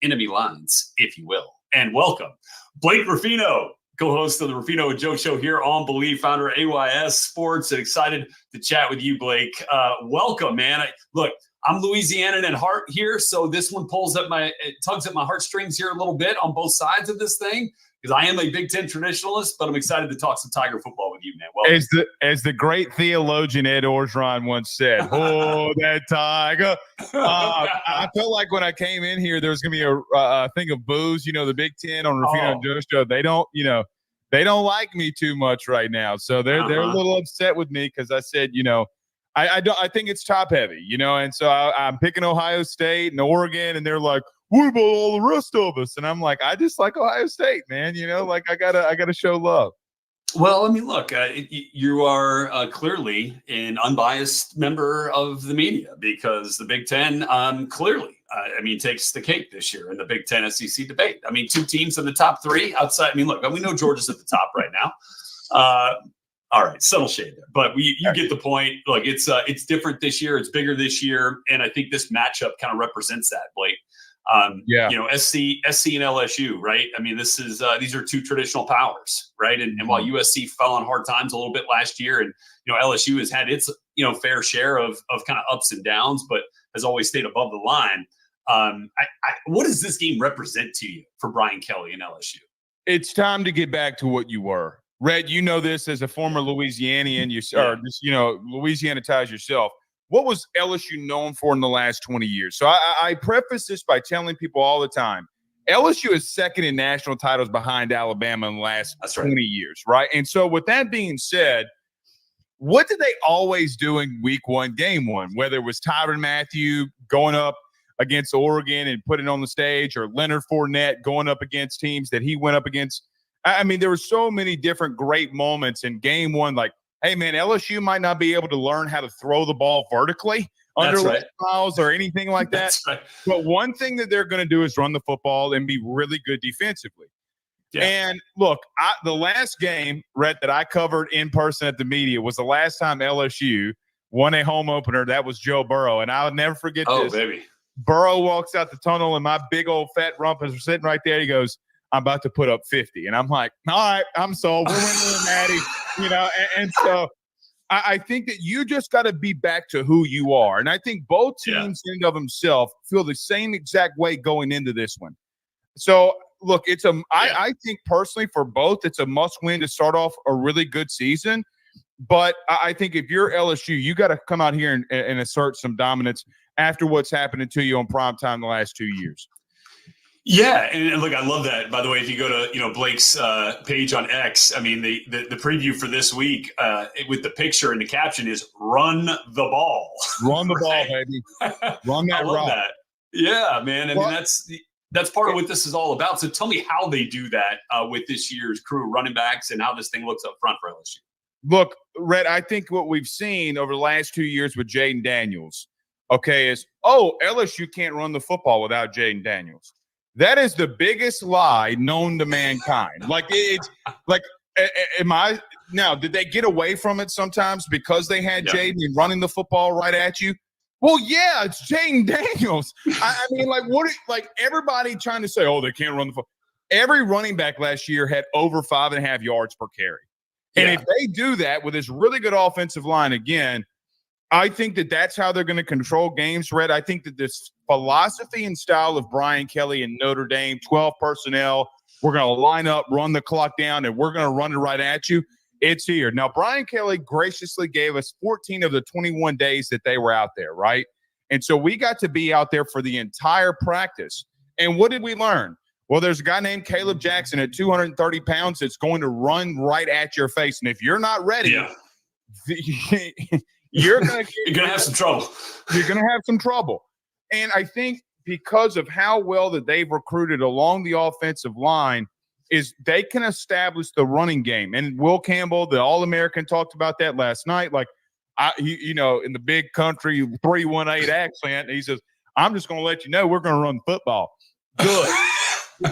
enemy lines, if you will. And welcome, Blake Ruffino, co-host of the Ruffino and Joe Show here on Bleav, founder of AYS Sports, and excited to chat with you, Blake. Welcome, man. Look, I'm Louisianan at heart here, so this one tugs at my heartstrings here a little bit on both sides of this thing, because I am a Big Ten traditionalist, but I'm excited to talk some Tiger football with you, man. Welcome. As the great theologian Ed Orgeron once said, "Oh, that Tiger." I felt like when I came in here, there was going to be a thing of booze. You know, the Big Ten on Ruffino and Joe Show, they don't like me too much right now, so they're a little upset with me because I said, I think it's top heavy, and so I'm picking Ohio State and Oregon, and they're like, what about all the rest of us? And I'm like, I just like Ohio State, man. I gotta show love. Well, I mean, look, you are clearly an unbiased member of the media, because the Big Ten clearly, takes the cake this year in the Big Ten SEC debate. I mean, two teams in the top three outside. I mean, look, we know Georgia's at the top right now. All right, subtle shade there, but you get the point. Look, it's different this year. It's bigger this year, and I think this matchup kind of represents that, Blake. SC and LSU, right? I mean, these are two traditional powers, right? And while USC fell on hard times a little bit last year, and LSU has had its fair share of kind of ups and downs, but has always stayed above the line. What does this game represent to you for Brian Kelly and LSU? It's time to get back to what you were. Red, you know this as a former Louisianian, Louisiana ties yourself. What was LSU known for in the last 20 years? So I preface this by telling people all the time, LSU is second in national titles behind Alabama in the last 20 years, right? And so with that being said, what did they always do in week one, game one? Whether it was Tyrann Mathieu going up against Oregon and putting on the stage, or Leonard Fournette going up against teams that he went up against. I mean, there were so many different great moments in game one, like, hey, man, LSU might not be able to learn how to throw the ball vertically under Les Miles or anything like that. Right. But one thing that they're going to do is run the football and be really good defensively. Yeah. And look, the last game, Rhett, that I covered in person at the media was the last time LSU won a home opener. That was Joe Burrow. And I'll never forget this. Oh, baby. Burrow walks out the tunnel, and my big old fat rumpus are sitting right there. He goes, I'm about to put up 50. And I'm like, all right, I'm sold. We're winning the Natty, and so I think that you just got to be back to who you are. And I think both teams in and of themselves feel the same exact way going into this one. So, look, I think personally for both, it's a must-win to start off a really good season. But I think if you're LSU, you got to come out here and assert some dominance after what's happening to you on primetime the last 2 years. Yeah, and look, I love that. By the way, if you go to Blake's page on X, I mean the preview for this week with the picture and the caption is "Run the ball." Run the ball, baby. Run that I love rock. that. Yeah, man. I mean that's part of what this is all about. So tell me how they do that with this year's crew of running backs and how this thing looks up front for LSU. Look, Rhett, I think what we've seen over the last 2 years with Jaden Daniels, is LSU can't run the football without Jaden Daniels. That is the biggest lie known to mankind. Did they get away from it sometimes because they had Jaden running the football right at you? Well, yeah, it's Jaden Daniels. I mean, everybody trying to say, they can't run the football. Every running back last year had over 5.5 yards per carry. And if they do that with this really good offensive line again, I think that that's how they're going to control games, Red. I think that this philosophy and style of Brian Kelly and Notre Dame, 12 personnel, we're going to line up, run the clock down, and we're going to run it right at you. It's here. Now, Brian Kelly graciously gave us 14 of the 21 days that they were out there, right? And so we got to be out there for the entire practice. And what did we learn? Well, there's a guy named Caleb Jackson at 230 pounds that's going to run right at your face. And if you're not ready, you're going to have some trouble. You're going to have some trouble. And I think because of how well that they've recruited along the offensive line is they can establish the running game. And Will Campbell, the All-American, talked about that last night. In the big country 318 accent, he says, I'm just going to let you know we're going to run football. Good.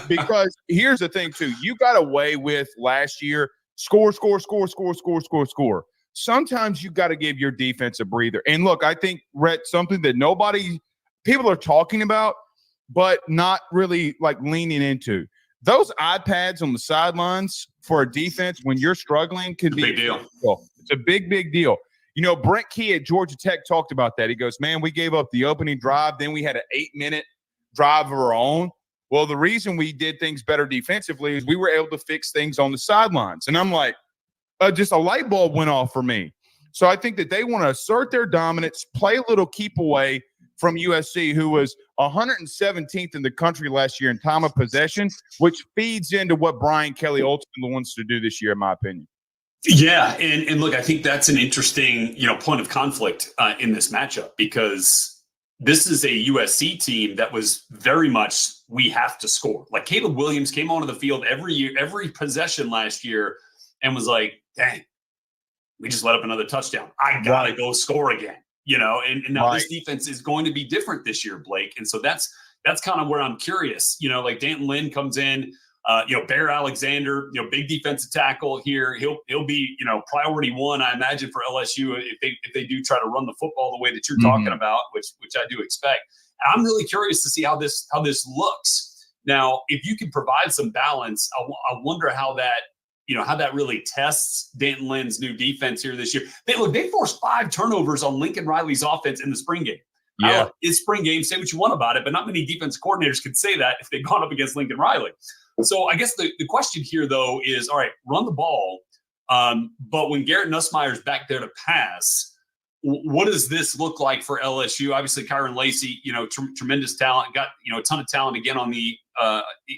Because here's the thing, too. You got away with last year, score. Sometimes you got to give your defense a breather. And look, I think, Rhett, something that people are talking about, but not really leaning into. Those iPads on the sidelines for a defense when you're struggling can be a big deal. It's a big deal. Brent Key at Georgia Tech talked about that. He goes, man, we gave up the opening drive. Then we had an 8-minute drive of our own. Well, the reason we did things better defensively is we were able to fix things on the sidelines. And I'm like, just a light bulb went off for me. So I think that they want to assert their dominance, play a little keep away from USC, who was 117th in the country last year in time of possession, which feeds into what Brian Kelly ultimately wants to do this year, in my opinion. Yeah, and look, I think that's an interesting, point of conflict in this matchup because this is a USC team that was very much we have to score. Like Caleb Williams came onto the field every possession last year and was like, dang, we just let up another touchdown. I got to go score again, and now this defense is going to be different this year, Blake. And so that's kind of where I'm curious, Danton Lynn comes in, Bear Alexander, big defensive tackle here. He'll be, priority one, I imagine, for LSU if they do try to run the football the way that you're talking about, which I do expect. And I'm really curious to see how this looks. Now, if you can provide some balance, I wonder how that really tests Danton Lynn's new defense here this year. They forced 5 turnovers on Lincoln Riley's offense in the spring game. Yeah, it's spring game. Say what you want about it, but not many defense coordinators could say that if they've gone up against Lincoln Riley. So I guess the question here, though, is, all right, run the ball. But when Garrett Nussmeier's back there to pass, what does this look like for LSU? Obviously, Kyron Lacey, tremendous talent, got, a ton of talent again on the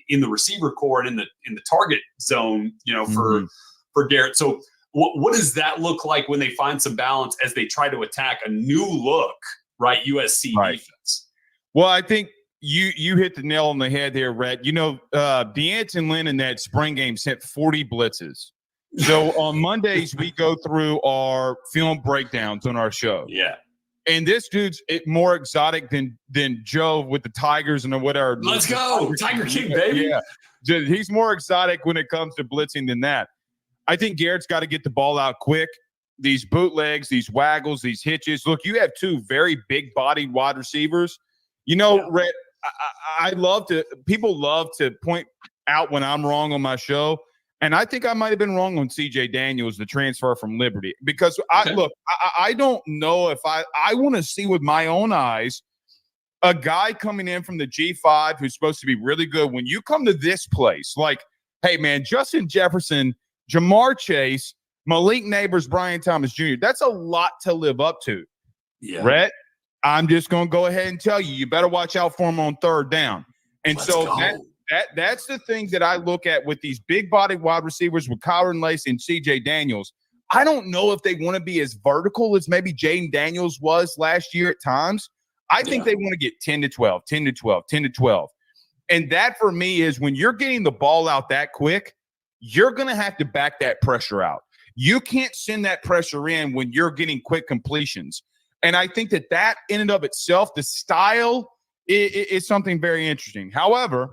in the receiver core and in the target zone, for Garrett. So what does that look like when they find some balance as they try to attack a new look, right, USC defense? Well, I think you hit the nail on the head there, Rhett. D'Anton Lynn in that spring game sent 40 blitzes. So on Mondays, we go through our film breakdowns on our show. Yeah. And this dude's more exotic than Joe with the Tigers and whatever. Let's go. Tiger King, baby. Yeah. He's more exotic when it comes to blitzing than that. I think Garrett's got to get the ball out quick. These bootlegs, these waggles, these hitches. Look, you have 2 very big-bodied wide receivers. Rhett, people love to point out when I'm wrong on my show. And I think I might have been wrong on CJ Daniels, the transfer from Liberty, because I don't know if I want to see with my own eyes a guy coming in from the G5 who's supposed to be really good. When you come to this place, like, hey, man, Justin Jefferson, Jamar Chase, Malik Neighbors, Brian Thomas Jr., that's a lot to live up to. Yeah. Rhett, I'm just going to go ahead and tell you, you better watch out for him on third down. And that's the thing that I look at with these big body wide receivers with Kyron Lacey and CJ Daniels. I don't know if they want to be as vertical as maybe Jaden Daniels was last year at times. I think they want to get 10 to 12, 10 to 12, 10 to 12. And that for me is when you're getting the ball out that quick, you're going to have to back that pressure out. You can't send that pressure in when you're getting quick completions. And I think that in and of itself, the style is something very interesting. However,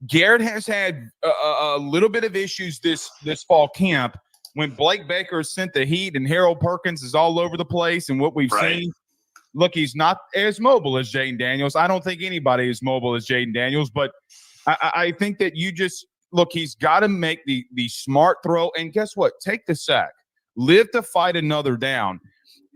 Garrett has had a little bit of issues this fall camp when Blake Baker sent the heat and Harold Perkins is all over the place. And what we've seen, look, he's not as mobile as Jaden Daniels. I don't think anybody is mobile as Jaden Daniels, but I think that you just look, he's got to make the smart throw. And guess what? Take the sack. Live to fight another down.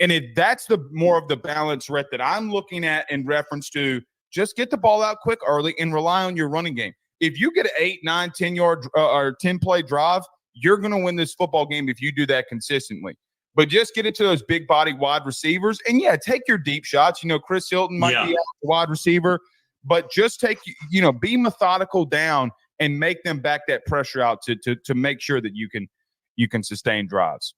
And if that's the more of the balance, Rhett, that I'm looking at in reference to just get the ball out quick early and rely on your running game. If you get an 8, 9, 10-yard or 10-play drive, you're going to win this football game if you do that consistently. But just get it to those big body wide receivers. And, take your deep shots. Chris Hilton might be out the wide receiver. But just be methodical down and make them back that pressure out to make sure that you can sustain drives.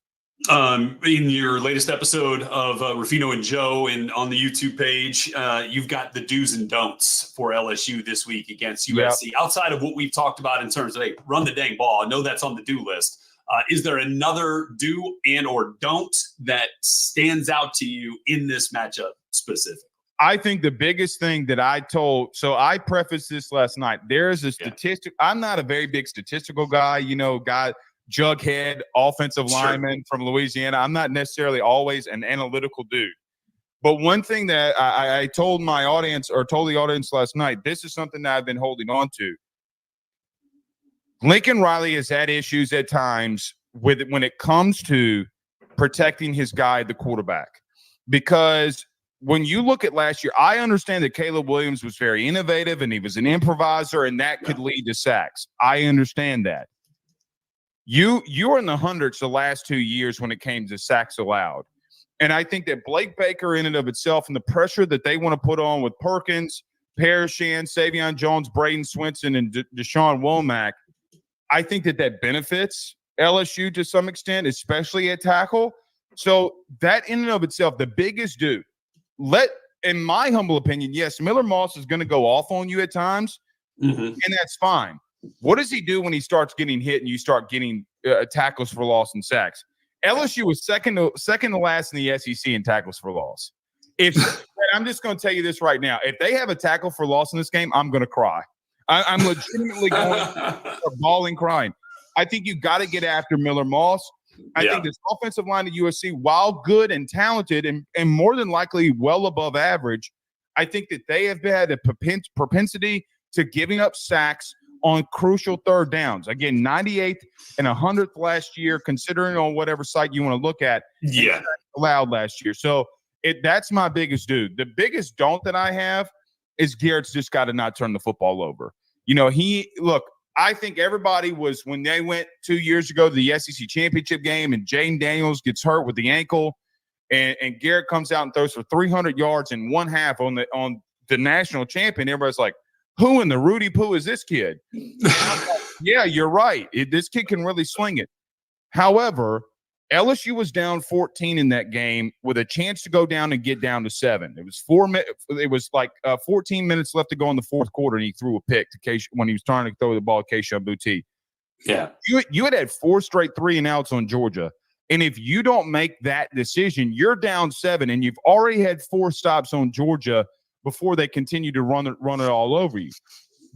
In your latest episode of Rufino and Joe and on the YouTube page, you've got the do's and don'ts for LSU this week against USC. Outside of what we've talked about in terms of, hey, run the dang ball, I know that's on the do list. Is there another do and or don't that stands out to you in this matchup specifically? I think the biggest thing that I prefaced this last night. There's a statistic. I'm not a very big statistical guy, Jughead, offensive lineman from Louisiana. I'm not necessarily always an analytical dude. But one thing that I told my audience or told the audience last night, this is something that I've been holding on to. Lincoln Riley has had issues at times when it comes to protecting his guy, the quarterback. Because when you look at last year, I understand that Caleb Williams was very innovative and he was an improviser and that could lead to sacks. I understand that. You were in the hundreds the last 2 years when it came to sacks allowed. And I think that Blake Baker in and of itself and the pressure that they want to put on with Perkins, Parashan, Savion Jones, Braden Swinson, and Deshaun Womack, I think that benefits LSU to some extent, especially at tackle. So that in and of itself, the biggest dude, in my humble opinion, yes, Miller Moss is going to go off on you at times, and that's fine. What does he do when he starts getting hit and you start getting tackles for loss and sacks? LSU was second to last in the SEC in tackles for loss. I'm just going to tell you this right now. If they have a tackle for loss in this game, I'm going to cry. I'm legitimately going to bawling, crying. I think you got to get after Miller Moss. I think this offensive line at USC, while good and talented and more than likely well above average, I think that they have had a propensity to giving up sacks on crucial third downs. Again, 98th and 100th last year, considering on whatever site you want to look at. Allowed last year. So that's my biggest dude. The biggest don't that I have is Garrett's just got to not turn the football over. I think everybody was, when they went 2 years ago to the SEC championship game and Jaden Daniels gets hurt with the ankle and Garrett comes out and throws for 300 yards in one half on the national champion. Everybody's like, who in the Rudy Poo is this kid? Yeah, you're right. This kid can really sling it. However, LSU was down 14 in that game with a chance to go down and get down to 7. It was 14 minutes left to go in the fourth quarter, and he threw a pick when he was trying to throw the ball to Keishawn Boutte. Yeah. You had 4 straight 3-and-outs on Georgia. And if you don't make that decision, you're down 7, and you've already had 4 stops on Georgia before they continue to run it all over you.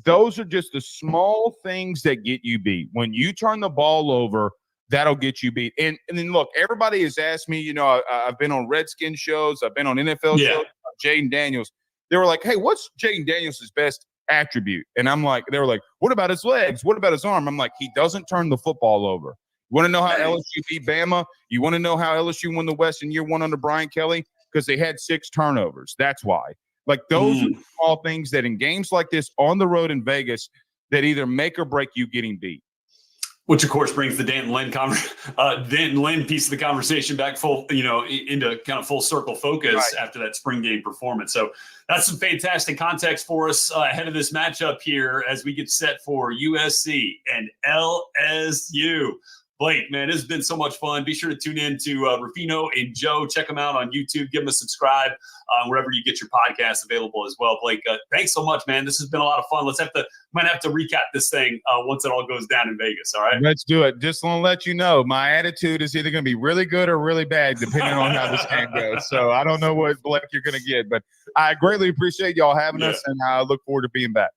Those are just the small things that get you beat. When you turn the ball over, that'll get you beat. And then, look, everybody has asked me, I've been on Redskin shows. I've been on NFL shows. Jaden Daniels. They were like, hey, what's Jaden Daniels' best attribute. And I'm like, they were like, what about his legs? What about his arm? I'm like, he doesn't turn the football over. You want to know how LSU beat Bama? You want to know how LSU won the West in year one under Brian Kelly? Because they had 6 turnovers. That's why. Like, those are small things that in games like this on the road in Vegas that either make or break you getting beat. Which, of course, brings the Danton Lynn piece of the conversation back into kind of full circle focus after that spring game performance. So that's some fantastic context for us ahead of this matchup here as we get set for USC and LSU. Bleav, man, this has been so much fun. Be sure to tune in to Rufino and Joe. Check them out on YouTube. Give them a subscribe wherever you get your podcasts available as well. Bleav, thanks so much, man. This has been a lot of fun. Might have to recap this thing once it all goes down in Vegas. All right, let's do it. Just want to let you know, my attitude is either going to be really good or really bad, depending on how this game goes. So I don't know what Bleav you're going to get, but I greatly appreciate y'all having us, and I look forward to being back.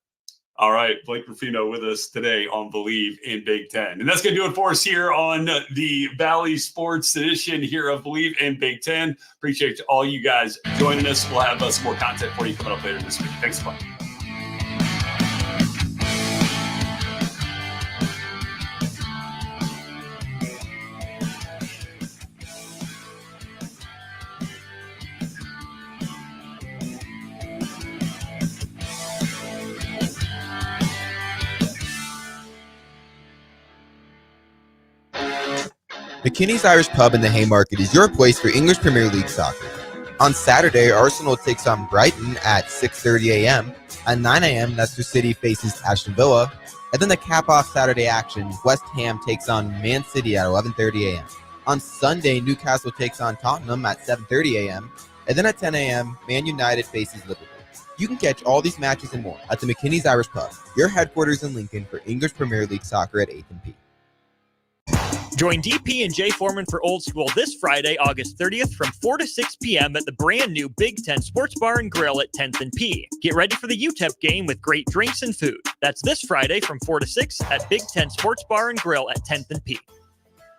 All right, Bleav Rufino with us today on Bleav in Big Ten. And that's going to do it for us here on the Valley Sports edition here of Bleav in Big Ten. Appreciate all you guys joining us. We'll have some more content for you coming up later this week. Thanks a lot. McKinney's Irish Pub in the Haymarket is your place for English Premier League soccer. On Saturday, Arsenal takes on Brighton at 6:30 a.m. At 9 a.m., Leicester City faces Aston Villa. And then the cap-off Saturday action, West Ham takes on Man City at 11:30 a.m. On Sunday, Newcastle takes on Tottenham at 7:30 a.m. And then at 10 a.m., Man United faces Liverpool. You can catch all these matches and more at the McKinney's Irish Pub, your headquarters in Lincoln for English Premier League soccer at 8th and P. Join DP and Jay Foreman for Old School this Friday, August 30th from 4 to 6 p.m. at the brand new Big Ten Sports Bar and Grill at 10th and P. Get ready for the UTEP game with great drinks and food. That's this Friday from 4 to 6 at Big Ten Sports Bar and Grill at 10th and P.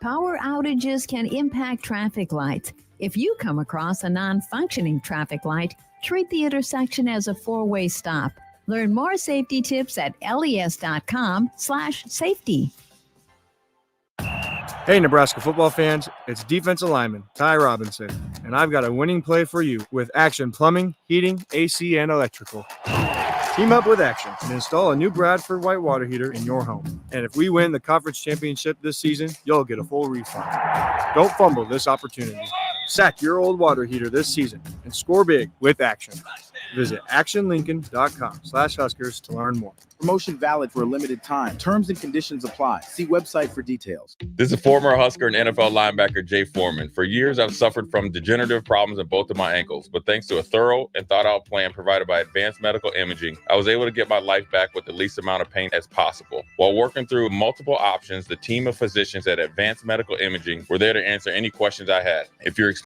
Power outages can impact traffic lights. If you come across a non-functioning traffic light, treat the intersection as a four-way stop. Learn more safety tips at les.com/safety. Hey, Nebraska football fans, it's defensive lineman Ty Robinson, and I've got a winning play for you with Action Plumbing, Heating, AC, and Electrical. Team up with Action and install a new Bradford white water heater in your home. And if we win the conference championship this season, you'll get a full refund. Don't fumble this opportunity. Sack your old water heater this season and score big with Action. Visit actionlincoln.com/Huskers to learn more. Promotion valid for a limited time. Terms and conditions apply. See website for details. This is former Husker and NFL linebacker Jay Foreman. For years, I've suffered from degenerative problems in both of my ankles, but thanks to a thorough and thought-out plan provided by Advanced Medical Imaging, I was able to get my life back with the least amount of pain as possible. While working through multiple options, the team of physicians at Advanced Medical Imaging were there to answer any questions I had. If you're